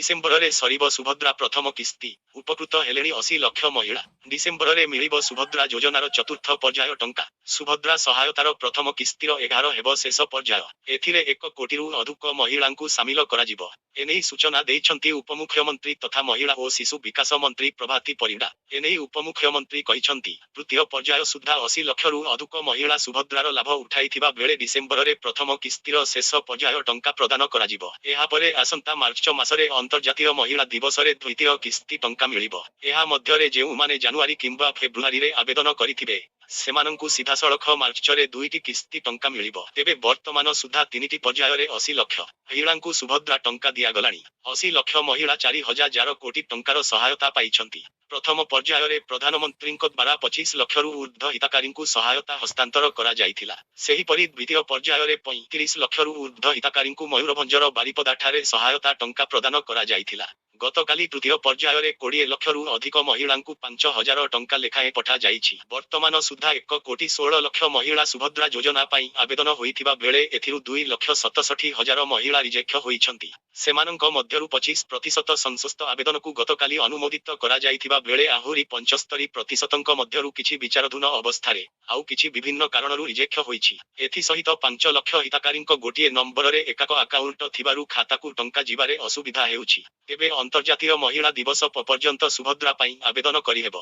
ଡିସେମ୍ବରରେ ସରିବ ସୁଭଦ୍ରା ପ୍ରଥମ କିସ୍ତି, ଉପକୃତ ହେଲେଣି 80 ଲକ୍ଷ ମହିଳା। ଡିସେମ୍ବରରେ ମିଳିବ ସୁଭଦ୍ରା ଯୋଜନାର ଚତୁର୍ଥ ପର୍ଯ୍ୟାୟ ଟଙ୍କା। ସୁଭଦ୍ରା ସହାୟତାର ପ୍ରଥମ କିସ୍ତିର 11 ହେବ ଶେଷ ପର୍ଯ୍ୟାୟ। ଏଥିରେ 1 କୋଟିରୁ ଅଧିକ ମହିଳାଙ୍କୁ ସାମିଲ କରାଯିବ। ଏନେଇ ସୂଚନା ଦେଇଛନ୍ତି ଉପମୁଖ୍ୟମନ୍ତ୍ରୀ ତଥା ମହିଳା ଓ ଶିଶୁ ବିକାଶ ମନ୍ତ୍ରୀ ପ୍ରଭାତୀ ପରିଡ଼ା। ଏନେଇ ଉପମୁଖ୍ୟମନ୍ତ୍ରୀ କହିଛନ୍ତି, ତୃତୀୟ ପର୍ଯ୍ୟାୟ ସୁଦ୍ଧା 80 ଲକ୍ଷରୁ ଅଧିକ ମହିଳା ସୁଭଦ୍ରାର ଲାଭ ଉଠାଇଥିବା ବେଳେ ଡିସେମ୍ବରରେ ପ୍ରଥମ କିସ୍ତିର ଶେଷ ପର୍ଯ୍ୟାୟ ଟଙ୍କା ପ୍ରଦାନ କରାଯିବ। ଏହାପରେ ଆସନ୍ତା ମାର୍ଚ୍ଚ ମାସରେ ଅନ୍ତର୍ଜାତୀୟ ମହିଳା ଦିବସରେ ଦ୍ୱିତୀୟ କିସ୍ତି ଟଙ୍କା ମିଳିବ। ଏହା ମଧ୍ୟରେ ଯେଉଁମାନେ ଜାନୁଆରୀ କିମ୍ବା ଫେବୃଆରୀରେ ଆବେଦନ କରିଥିବେ, ସେମାନଙ୍କୁ ସିଧାସଳଖ ମାର୍ଚ୍ଚରେ 2ଟି କିସ୍ତି ଟଙ୍କା ମିଳିବ। ତେବେ ବର୍ତ୍ତମାନ ସୁଦ୍ଧା 3ଟି ପର୍ଯ୍ୟାୟରେ 80 ଲକ୍ଷ ମହିଳାଙ୍କୁ ସୁଭଦ୍ରା ଟଙ୍କା ଦିଆଗଲାଣି। 80 ଲକ୍ଷ ମହିଳା 4,000 କୋଟି ଟଙ୍କାର ସହାୟତା ପାଇଛନ୍ତି। ପ୍ରଥମ ପର୍ଯ୍ୟାୟରେ ପ୍ରଧାନମନ୍ତ୍ରୀଙ୍କ ଦ୍ୱାରା 25 ଲକ୍ଷରୁ ଉର୍ଦ୍ଧ୍ୱ ହିତାଧିକାରୀଙ୍କୁ ସହାୟତା ହସ୍ତାନ୍ତର କରାଯାଇଥିଲା। ସେହିପରି ଦ୍ୱିତୀୟ ପର୍ଯ୍ୟାୟରେ 35 ଲକ୍ଷରୁ ଉର୍ଦ୍ଧ୍ୱ ହିତାଧିକାରୀଙ୍କୁ ମୟୂରଭଞ୍ଜର ବାରିପଦାଠାରେ ସହାୟତା ଟଙ୍କା ପ୍ରଦାନ କରାଯାଇଥିଲା। ଗତକାଲି ତୃତୀୟ ପର୍ଯ୍ୟାୟରେ 20 ଲକ୍ଷରୁ ଅଧିକ ମହିଳାଙ୍କୁ 5,000 ଟଙ୍କା ଲେଖାଏଁ ପଠାଯାଇଛି। ବର୍ତ୍ତମାନ ସୁଦ୍ଧା 1,16 ଲକ୍ଷ ମହିଳା ସୁଭଦ୍ରା ଯୋଜନା ପାଇଁ ଆବେଦନ ହୋଇଥିବା ବେଳେ ଏଥିରୁ 2,67,000 ମହିଳା ରିଜେକ୍ଟ ହୋଇଛନ୍ତି। ସେମାନଙ୍କ ମଧ୍ୟରୁ 25% ସଂଶୋଧିତ ଆବେଦନକୁ ଗତକାଲି ଅନୁମୋଦିତ କରାଯାଇଥିବା ବେଳେ ଆହୁରି 75%ଙ୍କ ମଧ୍ୟରୁ କିଛି ବିଚାରାଧୀନ ଅବସ୍ଥାରେ, ଆଉ କିଛି ବିଭିନ୍ନ କାରଣରୁ ରିଜେକ୍ଟ ହୋଇଛି। ଏଥିସହିତ 5 ଲକ୍ଷ ହିତାଧିକାରୀଙ୍କ ଗୋଟିଏ ନମ୍ବରରେ ଏକାକ ଆକାଉଣ୍ଟ ଥିବାରୁ ଖାତାକୁ ଟଙ୍କା ଯିବାରେ ଅସୁବିଧା ହେଉଛି। ତେବେ ଅନ୍ତର୍ଜାତୀୟ ମହିଳା ଦିବସ ପର୍ଯ୍ୟନ୍ତ ସୁଭଦ୍ରା ପାଇଁ ଆବେଦନ କରିହେବ।